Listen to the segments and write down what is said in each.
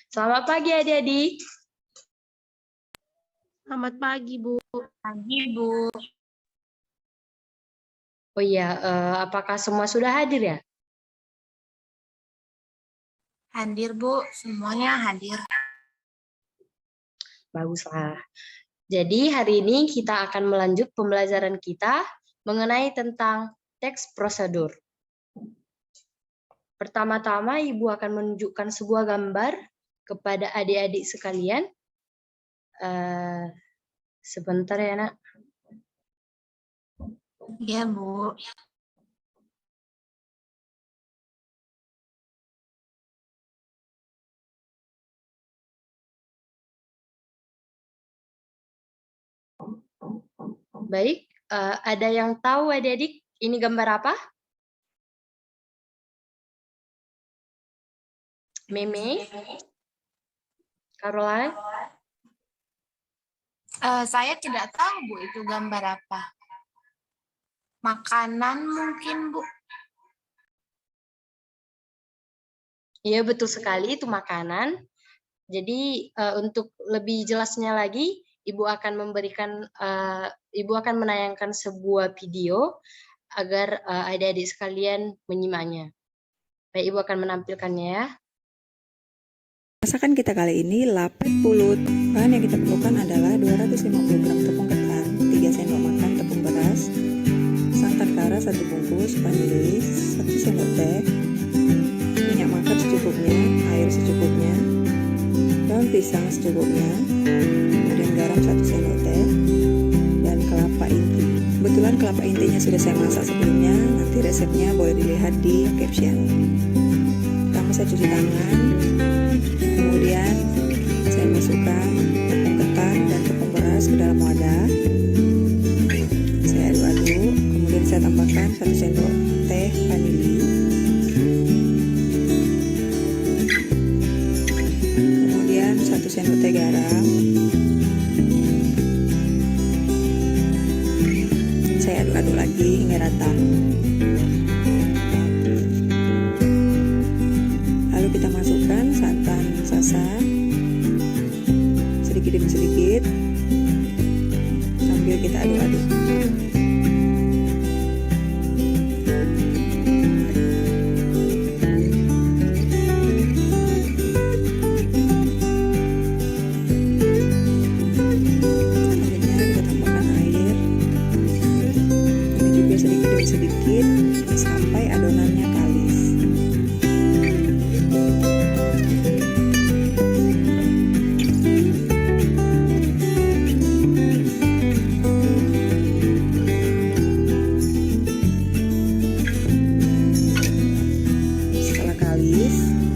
Selamat pagi adik-adik. Selamat pagi, Bu. Pagi, Bu. Oh iya, apakah semua sudah hadir ya? Hadir, Bu. Semuanya hadir. Baguslah. Jadi hari ini kita akan melanjut pembelajaran kita mengenai tentang teks prosedur. Pertama-tama Ibu akan menunjukkan sebuah gambar kepada adik-adik sekalian. Sebentar ya, Nak. Iya, Bu. Baik, ada yang tahu adik-adik ini gambar apa? Meme? Caroline? Saya tidak tahu, Bu, itu gambar apa. Makanan mungkin, Bu. Iya, betul sekali, itu makanan. Jadi untuk lebih jelasnya lagi, Ibu akan menayangkan sebuah video agar adik-adik sekalian menyimaknya. Baik, Ibu akan menampilkannya ya. Masakan kita kali ini lapet pulut. Bahan yang kita perlukan adalah 250 gram tepung ketan, 3 sendok makan tepung beras, santan kara 1 bungkus, vanili 1 sendok teh, minyak makan secukupnya, air secukupnya, daun pisang secukupnya, kemudian garam 1 sendok teh, dan kelapa inti. Kebetulan kelapa intinya sudah saya masak sebelumnya, nanti resepnya boleh dilihat di caption. Pertama saya cuci tangan, kemudian saya masukkan tepung ketan dan tepung beras ke dalam wadah. Saya aduk-aduk, kemudian saya tambahkan 1 sendok teh vanili. Kemudian 1 sendok teh garam. Saya aduk-aduk lagi hingga rata. Lalu kita masukkan santan sasa sedikit demi sedikit sambil kita aduk-aduk. Selanjutnya kita tambahkan air, ini juga sedikit demi sedikit sampai adonannya kalis.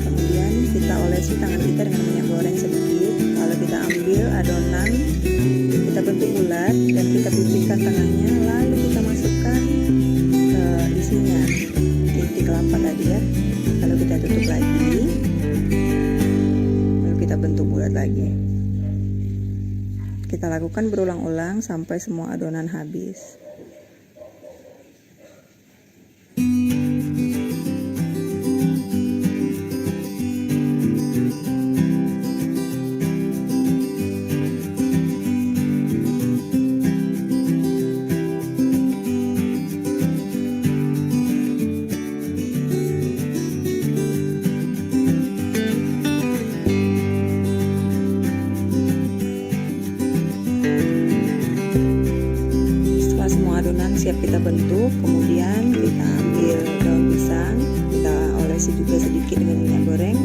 Kemudian kita olesi tangan kita dengan minyak goreng sedikit. Lalu kita ambil adonan, kita bentuk bulat dan kita pipihkan tengahnya. Lalu kita masukkan ke isinya inti kelapa tadi ya. Lalu kita tutup lagi. Lalu kita bentuk bulat lagi. Kita lakukan berulang-ulang sampai semua adonan habis. Adonan siap kita bentuk, kemudian kita ambil daun pisang, kita olesi juga sedikit dengan minyak goreng,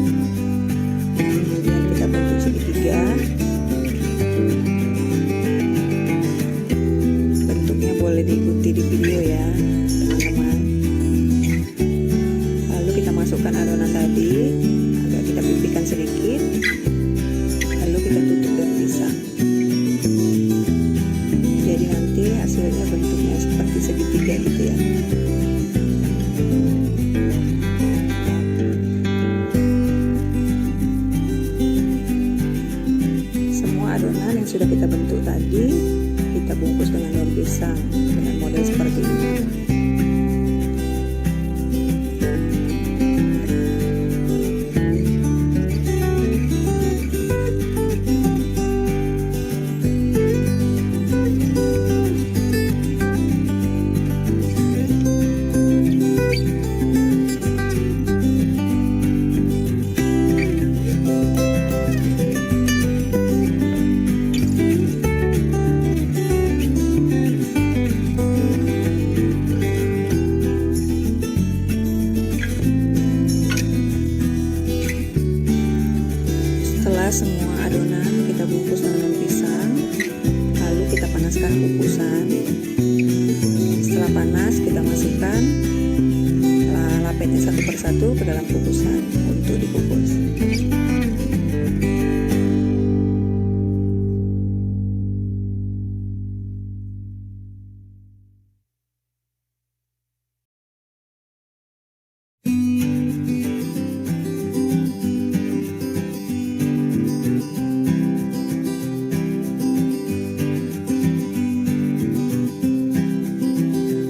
kemudian kita bentuk segitiga. Bentuknya boleh diikuti di video ya teman-teman. Lalu kita masukkan adonan tadi, agak kita pipihkan sedikit, lalu kita tutup daun pisang. Jadi nanti hasilnya bentuknya seperti segitiga gitu ya. Semua adonan yang sudah kita bentuk tadi kita bungkus dengan daun pisang dengan model seperti ini. Setelah semua adonan kita bungkus dengan pisang, lalu kita panaskan kukusan. Setelah panas, kita masukkan lapetnya satu persatu ke dalam kukusan untuk dikukus.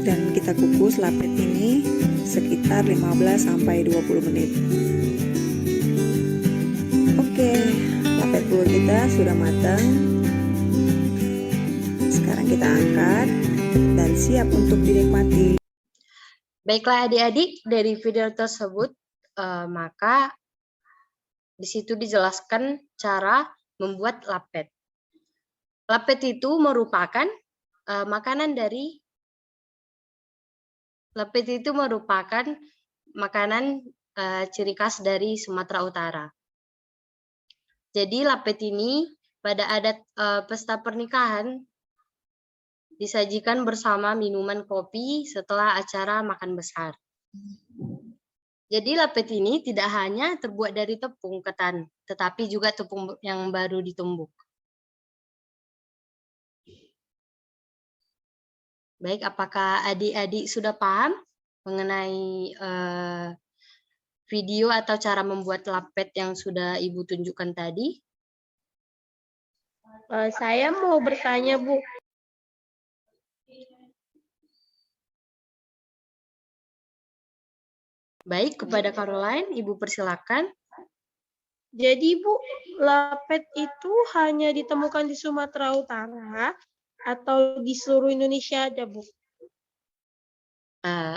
Dan kita kukus lapet ini sekitar 15-20 menit. Oke, lapet telur kita sudah matang. Sekarang kita angkat dan siap untuk dinikmati. Baiklah adik-adik, dari video tersebut maka di situ dijelaskan cara membuat lapet. Lapet itu merupakan makanan ciri khas dari Sumatera Utara. Jadi lapet ini pada adat pesta pernikahan disajikan bersama minuman kopi setelah acara makan besar. Jadi lapet ini tidak hanya terbuat dari tepung ketan, tetapi juga tepung yang baru ditumbuk. Baik, apakah adik-adik sudah paham mengenai video atau cara membuat lapet yang sudah Ibu tunjukkan tadi? Saya mau bertanya, Bu. Baik, kepada Caroline, Ibu persilakan. Jadi, Bu, lapet itu hanya ditemukan di Sumatera Utara atau di seluruh Indonesia ada, Bu?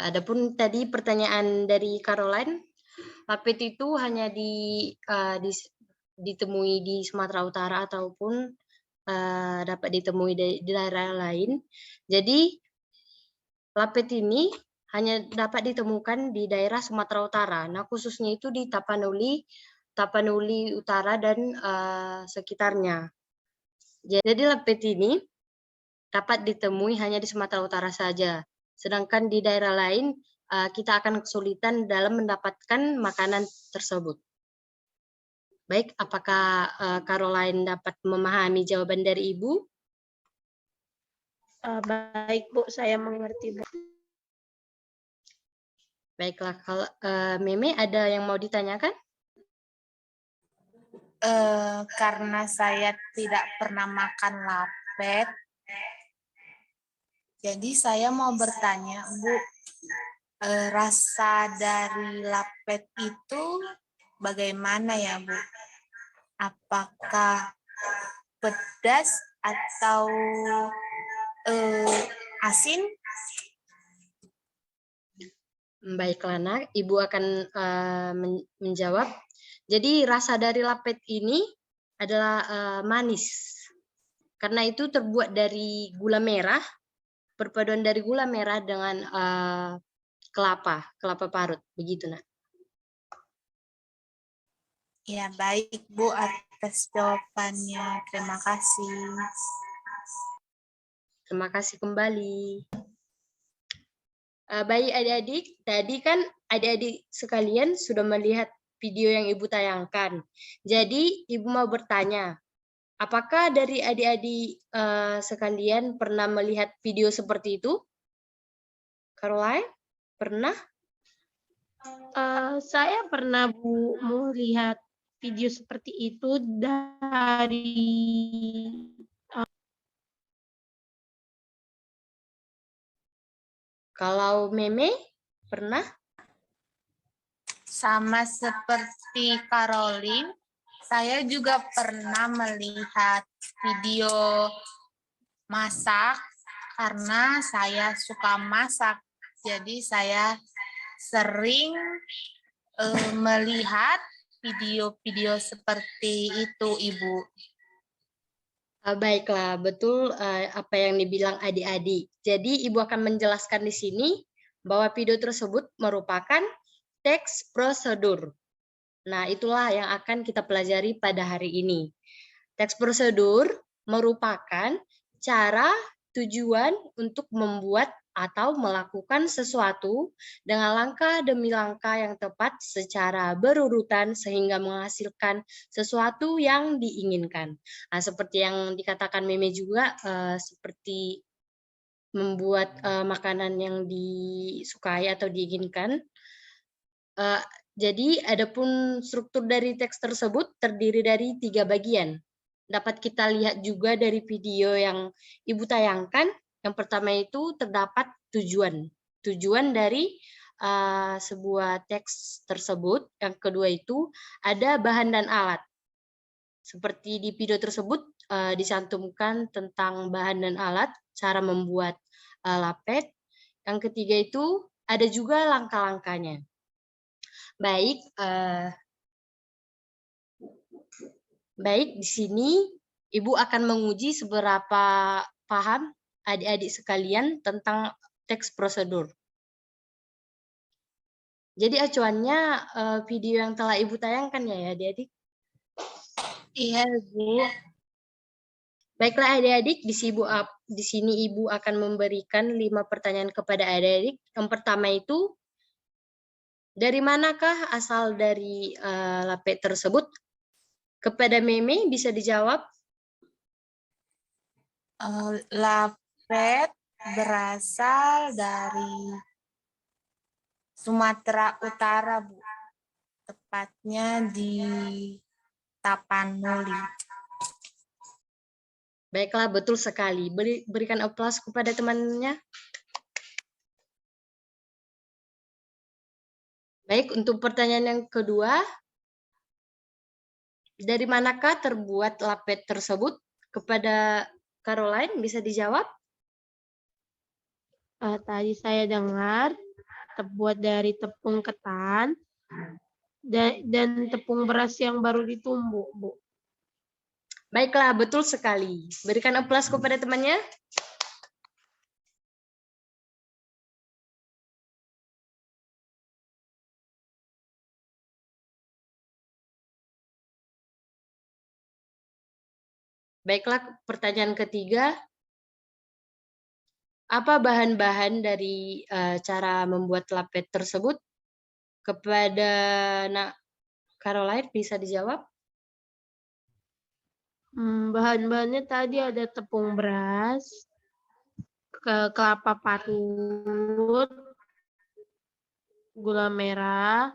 Adapun tadi pertanyaan dari Caroline, lapet itu hanya ditemui di Sumatera Utara ataupun dapat ditemui di daerah lain. Jadi lapet ini hanya dapat ditemukan di daerah Sumatera Utara. Nah, khususnya itu di Tapanuli Utara dan sekitarnya. Jadi lapet ini dapat ditemui hanya di Sumatera Utara saja. Sedangkan di daerah lain kita akan kesulitan dalam mendapatkan makanan tersebut. Baik, apakah Caroline dapat memahami jawaban dari Ibu? Baik, Bu, saya mengerti, Bu. Baiklah, kalau Meme ada yang mau ditanyakan? Karena saya tidak pernah makan lapet, jadi saya mau bertanya, Bu, rasa dari lapet itu bagaimana ya, Bu? Apakah pedas atau asin? Baiklah, Nak, Ibu akan menjawab. Jadi rasa dari lapet ini adalah manis. Karena itu terbuat dari gula merah, perpaduan dari gula merah dengan kelapa parut, begitu, Nak. Ya, baik, Bu, atas jawabannya. Terima kasih. Terima kasih kembali. Baik adik-adik, tadi kan adik-adik sekalian sudah melihat video yang Ibu tayangkan. Jadi Ibu mau bertanya, apakah dari adik-adik sekalian pernah melihat video seperti itu? Caroline, pernah? Saya pernah, Bu, melihat video seperti itu dari Kalau Meme, pernah? Sama seperti Caroline, saya juga pernah melihat video masak karena saya suka masak. Jadi saya sering melihat video-video seperti itu, Ibu. Baiklah, betul apa yang dibilang adik-adik. Jadi Ibu akan menjelaskan di sini bahwa video tersebut merupakan teks prosedur. Nah, itulah yang akan kita pelajari pada hari ini. Teks prosedur merupakan cara tujuan untuk membuat atau melakukan sesuatu dengan langkah demi langkah yang tepat secara berurutan sehingga menghasilkan sesuatu yang diinginkan. Nah, seperti yang dikatakan Meme juga, seperti membuat makanan yang disukai atau diinginkan. Jadi, adapun struktur dari teks tersebut terdiri dari 3 bagian. Dapat kita lihat juga dari video yang Ibu tayangkan. Yang pertama itu terdapat tujuan. Tujuan dari sebuah teks tersebut. Yang kedua itu ada bahan dan alat. Seperti di video tersebut dicantumkan tentang bahan dan alat, cara membuat lapet. Yang ketiga itu ada juga langkah-langkahnya. Baik, di sini Ibu akan menguji seberapa paham adik-adik sekalian tentang teks prosedur. Jadi acuannya video yang telah Ibu tayangkan ya adik-adik? Iya, Bu. Baiklah adik-adik, di sini Ibu akan memberikan 5 pertanyaan kepada adik-adik. Yang pertama itu, dari manakah asal dari lapet tersebut? Kepada Meme bisa dijawab. Lapet berasal dari Sumatera Utara, Bu. Tepatnya di Tapanuli. Baiklah, betul sekali. Berikan aplaus kepada temannya. Baik, untuk pertanyaan yang kedua, dari manakah terbuat lapet tersebut? Kepada Caroline, bisa dijawab? Tadi saya dengar terbuat dari tepung ketan dan tepung beras yang baru ditumbuk, Bu. Baiklah, betul sekali. Berikan aplaus kepada temannya. Baiklah, pertanyaan ketiga. Apa bahan-bahan dari cara membuat lapet tersebut? Kepada Caroline, bisa dijawab? Bahan-bahannya tadi ada tepung beras, kelapa parut, gula merah,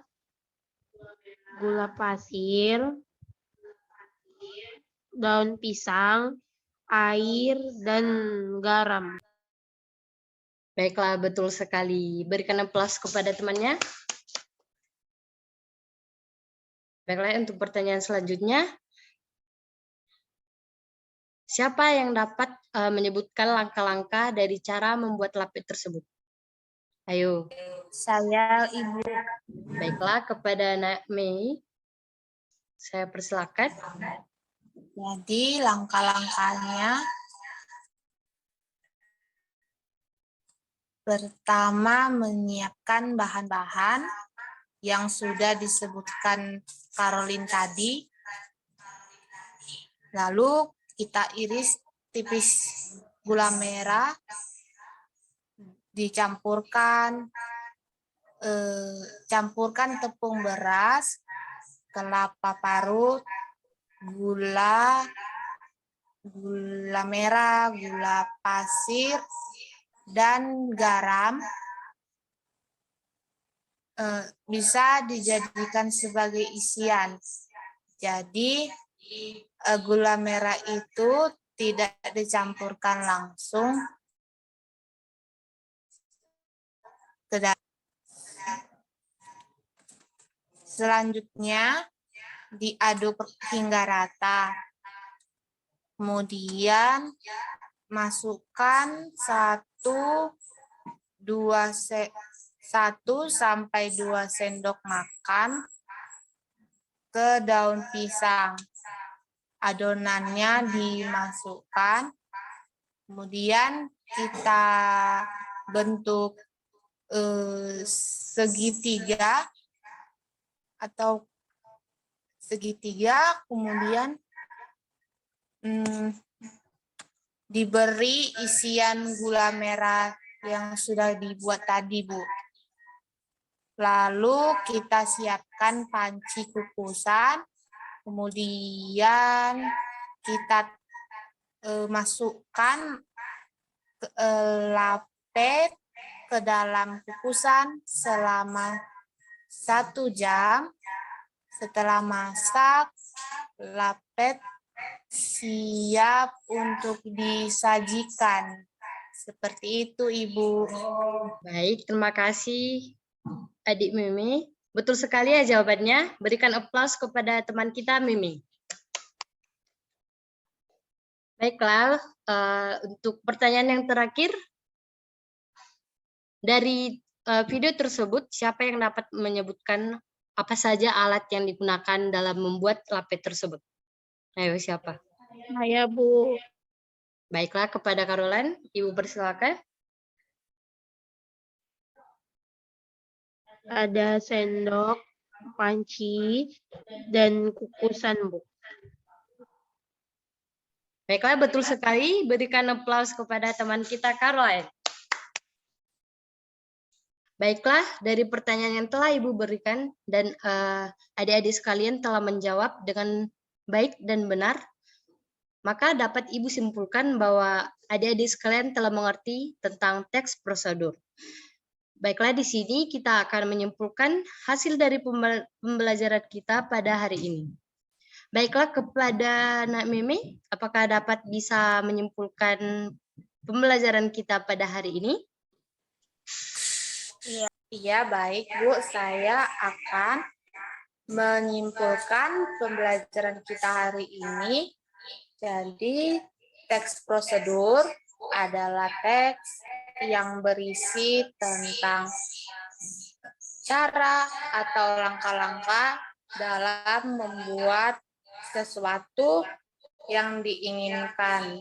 gula pasir, daun pisang, air, dan garam. Baiklah, betul sekali. Berikan aplaus kepada temannya. Baiklah, untuk pertanyaan selanjutnya. Siapa yang dapat menyebutkan langkah-langkah dari cara membuat lapet tersebut? Ayo. Saya, Ibu. Baiklah, kepada Mei, saya persilakan. Jadi langkah-langkahnya, pertama menyiapkan bahan-bahan yang sudah disebutkan Caroline tadi. Lalu kita iris tipis gula merah, dicampurkan, campurkan tepung beras, kelapa parut, gula merah, gula pasir, dan garam. Bisa dijadikan sebagai isian. Jadi gula merah itu tidak dicampurkan langsung ke dalam. Selanjutnya diaduk hingga rata. Kemudian masukkan 1-2 sendok makan ke daun pisang. Adonannya dimasukkan, kemudian kita bentuk segitiga atau segitiga, kemudian diberi isian gula merah yang sudah dibuat tadi, Bu. Lalu kita siapkan panci kukusan, kemudian kita masukkan lapet ke dalam kukusan selama 1 jam. Setelah masak, lapet siap untuk disajikan. Seperti itu, Ibu. Baik, terima kasih Adik Mimi. Betul sekali ya jawabannya. Berikan aplaus kepada teman kita Mimi. Baiklah, untuk pertanyaan yang terakhir, dari video tersebut, siapa yang dapat menyebutkan apa saja alat yang digunakan dalam membuat lapet tersebut? Ayo, siapa? Saya, Bu. Baiklah, kepada Caroline, Ibu persilakan. Ada sendok, panci, dan kukusan, Bu. Baiklah, betul sekali. Berikan aplaus kepada teman kita Caroline. Baiklah, dari pertanyaan yang telah Ibu berikan dan adik-adik sekalian telah menjawab dengan baik dan benar, maka dapat Ibu simpulkan bahwa adik-adik sekalian telah mengerti tentang teks prosedur. Baiklah, di sini kita akan menyimpulkan hasil dari pembelajaran kita pada hari ini. Baiklah, kepada Nak Meme, apakah dapat bisa menyimpulkan pembelajaran kita pada hari ini? Iya, baik, Bu. Saya akan menyimpulkan pembelajaran kita hari ini. Jadi, teks prosedur adalah teks yang berisi tentang cara atau langkah-langkah dalam membuat sesuatu yang diinginkan.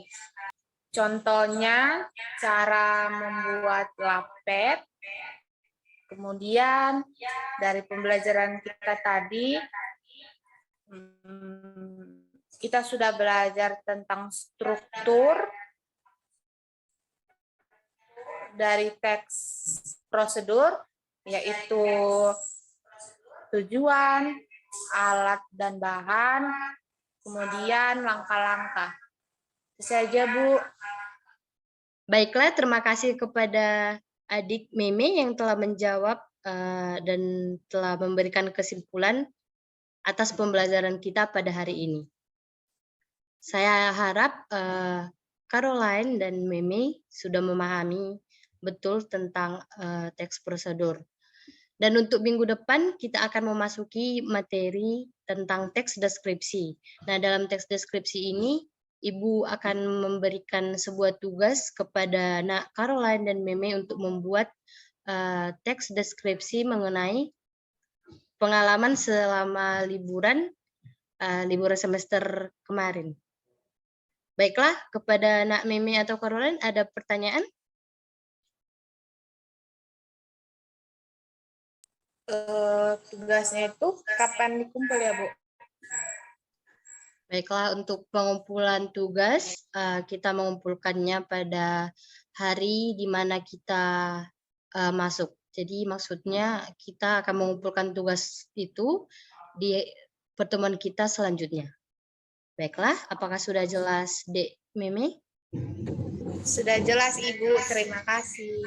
Contohnya, cara membuat lapet. Kemudian dari pembelajaran kita tadi, kita sudah belajar tentang struktur dari teks prosedur, yaitu tujuan, alat dan bahan, kemudian langkah-langkah. Itu saja, Bu. Baiklah, terima kasih kepada Adik Meme yang telah menjawab dan telah memberikan kesimpulan atas pembelajaran kita pada hari ini. Saya harap Caroline dan Meme sudah memahami betul tentang teks prosedur. Dan untuk minggu depan kita akan memasuki materi tentang teks deskripsi. Nah, dalam teks deskripsi ini Ibu akan memberikan sebuah tugas kepada Nak Caroline dan Meme untuk membuat teks deskripsi mengenai pengalaman selama liburan semester kemarin. Baiklah, kepada Nak Meme atau Caroline ada pertanyaan? Tugasnya itu kapan dikumpul ya, Bu? Baiklah, untuk pengumpulan tugas, kita mengumpulkannya pada hari di mana kita masuk. Jadi maksudnya kita akan mengumpulkan tugas itu di pertemuan kita selanjutnya. Baiklah, apakah sudah jelas, Dek Meme? Sudah jelas, Ibu. Terima kasih.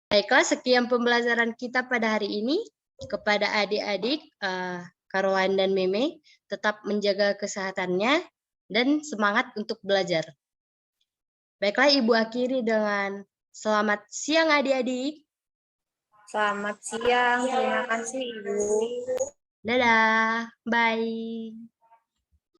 Baiklah, sekian pembelajaran kita pada hari ini. Kepada adik-adik, Caroline dan Meme, tetap menjaga kesehatannya dan semangat untuk belajar. Baiklah, Ibu akhiri dengan selamat siang adik-adik. Selamat siang, terima kasih Ibu. Dadah, bye.